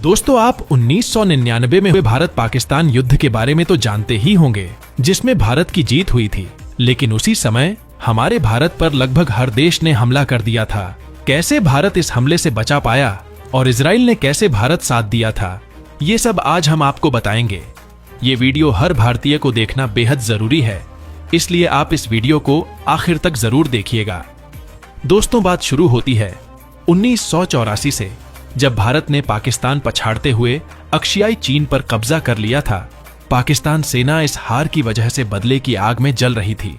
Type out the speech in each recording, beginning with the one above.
दोस्तों, आप 1999 में हुए भारत पाकिस्तान युद्ध के बारे में तो जानते ही होंगे, जिसमें भारत की जीत हुई थी। लेकिन उसी समय हमारे भारत पर लगभग हर देश ने हमला कर दिया था। कैसे भारत इस हमले से बचा पाया और इजराइल ने कैसे भारत साथ दिया था, ये सब आज हम आपको बताएंगे। ये वीडियो हर भारतीय को देखना बेहद जरूरी है, इसलिए आप इस वीडियो को आखिर तक जरूर देखिएगा। दोस्तों, बात शुरू होती है 1984 से, जब भारत ने पाकिस्तान पछाड़ते हुए अक्शियाई चीन पर कब्जा कर लिया था। पाकिस्तान सेना इस हार की वजह से बदले की आग में जल रही थी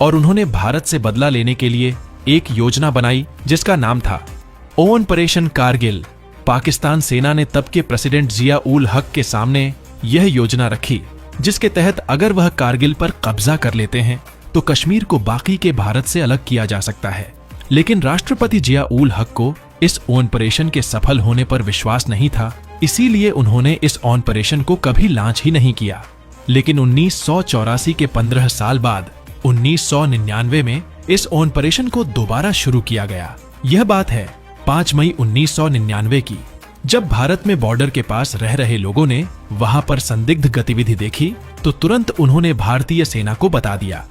और उन्होंने भारत से बदला लेने के लिए एक योजना बनाई जिसका नाम था ऑपरेशन कारगिल। पाकिस्तान सेना ने तब के प्रेसिडेंट जिया उल हक के सामने यह योजना रखी, जिसके तहत अगर वह कारगिल पर कब्जा कर लेते हैं तो कश्मीर को बाकी के भारत से अलग किया जा सकता है। लेकिन राष्ट्रपति जिया उल हक को इस ऑपरेशन के सफल होने पर विश्वास नहीं था, इसीलिए उन्होंने इस ऑपरेशन को कभी लॉन्च ही नहीं किया। लेकिन 1984 के 15 साल बाद 1999 में इस ऑपरेशन को दोबारा शुरू किया गया। यह बात है 5 मई 1999 की, जब भारत में बॉर्डर के पास रह रहे लोगों ने वहां पर संदिग्ध गतिविधि देखी तो तुरंत उन्होंने भारतीय सेना को बता दिया।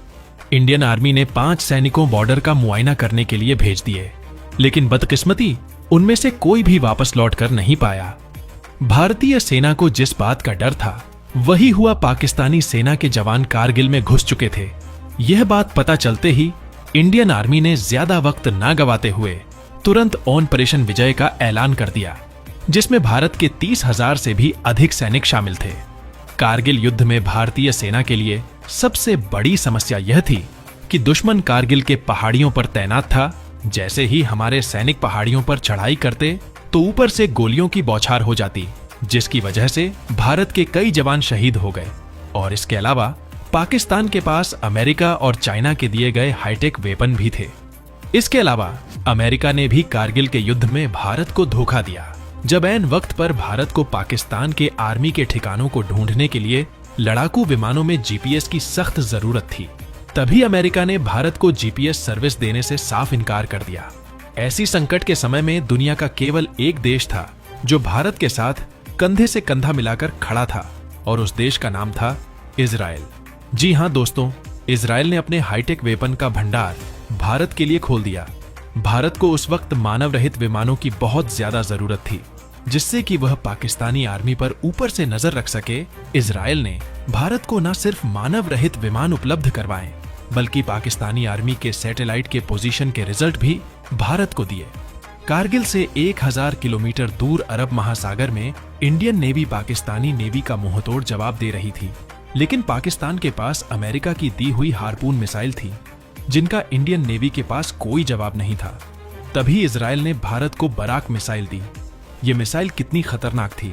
इंडियन आर्मी ने 5 सैनिकों बॉर्डर का मुआयना करने के लिए भेज दिए, लेकिन बदकिस्मती उनमें से कोई भी वापस लौट कर नहीं पाया। भारतीय सेना को जिस बात का डर था वही हुआ। पाकिस्तानी सेना के जवान कारगिल में घुस चुके थे। यह बात पता चलते ही इंडियन आर्मी ने ज्यादा वक्त न गवाते हुए तुरंत ऑपरेशन विजय का ऐलान कर दिया, जिसमें भारत के 30,000 से भी अधिक सैनिक शामिल थे। कारगिल युद्ध में भारतीय सेना के लिए सबसे बड़ी समस्या यह थी कि दुश्मन कारगिल के पहाड़ियों पर तैनात था। जैसे ही हमारे सैनिक पहाड़ियों पर चढ़ाई करते तो ऊपर से गोलियों की बौछार हो जाती, जिसकी वजह से भारत के कई जवान शहीद हो गए। और इसके अलावा पाकिस्तान के पास अमेरिका और चाइना के दिए गए हाईटेक वेपन भी थे। इसके अलावा अमेरिका ने भी कारगिल के युद्ध में भारत को धोखा दिया। जब ऐन वक्त पर भारत को पाकिस्तान के आर्मी के ठिकानों को ढूंढने के लिए लड़ाकू विमानों में जीपीएस की सख्त जरूरत थी, तभी अमेरिका ने भारत को जीपीएस सर्विस देने से साफ इनकार कर दिया। ऐसी संकट के समय में दुनिया का केवल एक देश था जो भारत के साथ कंधे से कंधा मिलाकर खड़ा था, और उस देश का नाम था इजराइल। जी हां दोस्तों, इजराइल ने अपने हाईटेक वेपन का भंडार भारत के लिए खोल दिया। भारत को उस वक्त मानव रहित विमानों की बहुत ज्यादा जरूरत थी, जिससे कि वह पाकिस्तानी आर्मी पर ऊपर से नजर रख सके। इजराइल ने भारत को न सिर्फ मानव रहित विमान उपलब्ध करवाए, बल्कि पाकिस्तानी आर्मी के सैटेलाइट के पोजीशन के रिजल्ट भी भारत को दिए। कारगिल से 1000 किलोमीटर दूर अरब महासागर में इंडियन नेवी पाकिस्तानी नेवी का मुंहतोड़ जवाब दे रही थी, लेकिन पाकिस्तान के पास अमेरिका की दी हुई हार्पून मिसाइल थी, जिनका इंडियन नेवी के पास कोई जवाब नहीं था। तभी इजराइल ने भारत को बराक मिसाइल दी। ये मिसाइल कितनी खतरनाक थी,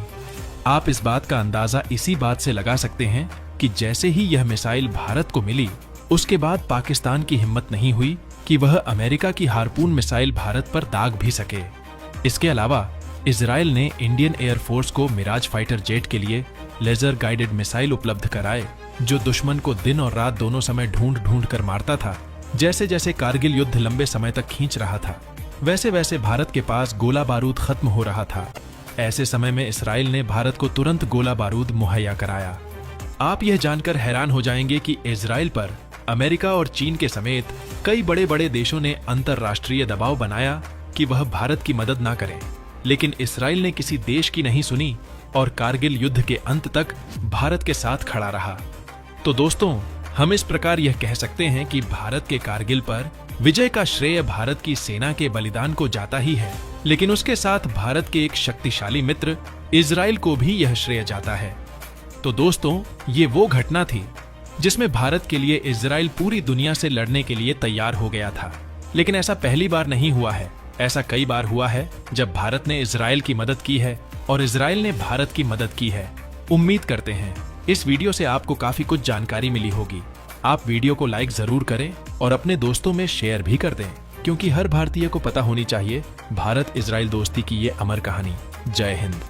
आप इस बात का अंदाजा इसी बात से लगा सकते हैं कि जैसे ही यह मिसाइल भारत को मिली, उसके बाद पाकिस्तान की हिम्मत नहीं हुई कि वह अमेरिका की हार्पून मिसाइल भारत पर दाग भी सके। इसके अलावा इजराइल ने इंडियन एयरफोर्स को मिराज फाइटर जेट के लिए लेजर गाइडेड मिसाइल उपलब्ध कराए, जो दुश्मन को दिन और रात दोनों समय ढूंढ ढूंढ कर मारता था। जैसे जैसे कारगिल युद्ध लंबे समय तक खींच रहा था, वैसे वैसे भारत के पास गोला बारूद खत्म हो रहा था। ऐसे समय में इजराइल ने भारत को तुरंत गोला बारूद मुहैया कराया। आप यह जानकर हैरान हो जाएंगे कि इजराइल पर अमेरिका और चीन के समेत कई बड़े बड़े देशों ने अंतरराष्ट्रीय दबाव बनाया कि वह भारत की मदद ना करें, लेकिन इजराइल ने किसी देश की नहीं सुनी और कारगिल युद्ध के अंत तक भारत के साथ खड़ा रहा। तो दोस्तों, हम इस प्रकार यह कह सकते हैं कि भारत के कारगिल पर विजय का श्रेय भारत की सेना के बलिदान को जाता ही है, लेकिन उसके साथ भारत के एक शक्तिशाली मित्र इजराइल को भी यह श्रेय जाता है। तो दोस्तों, ये वो घटना थी जिसमें भारत के लिए इजराइल पूरी दुनिया से लड़ने के लिए तैयार हो गया था। लेकिन ऐसा पहली बार नहीं हुआ है, ऐसा कई बार हुआ है जब भारत ने इजराइल की मदद की है और इजराइल ने भारत की मदद की है। उम्मीद करते हैं इस वीडियो से आपको काफी कुछ जानकारी मिली होगी। आप वीडियो को लाइक जरूर करें और अपने दोस्तों में शेयर भी कर दें, क्योंकि हर भारतीय को पता होनी चाहिए भारत इजराइल दोस्ती की ये अमर कहानी। जय हिंद।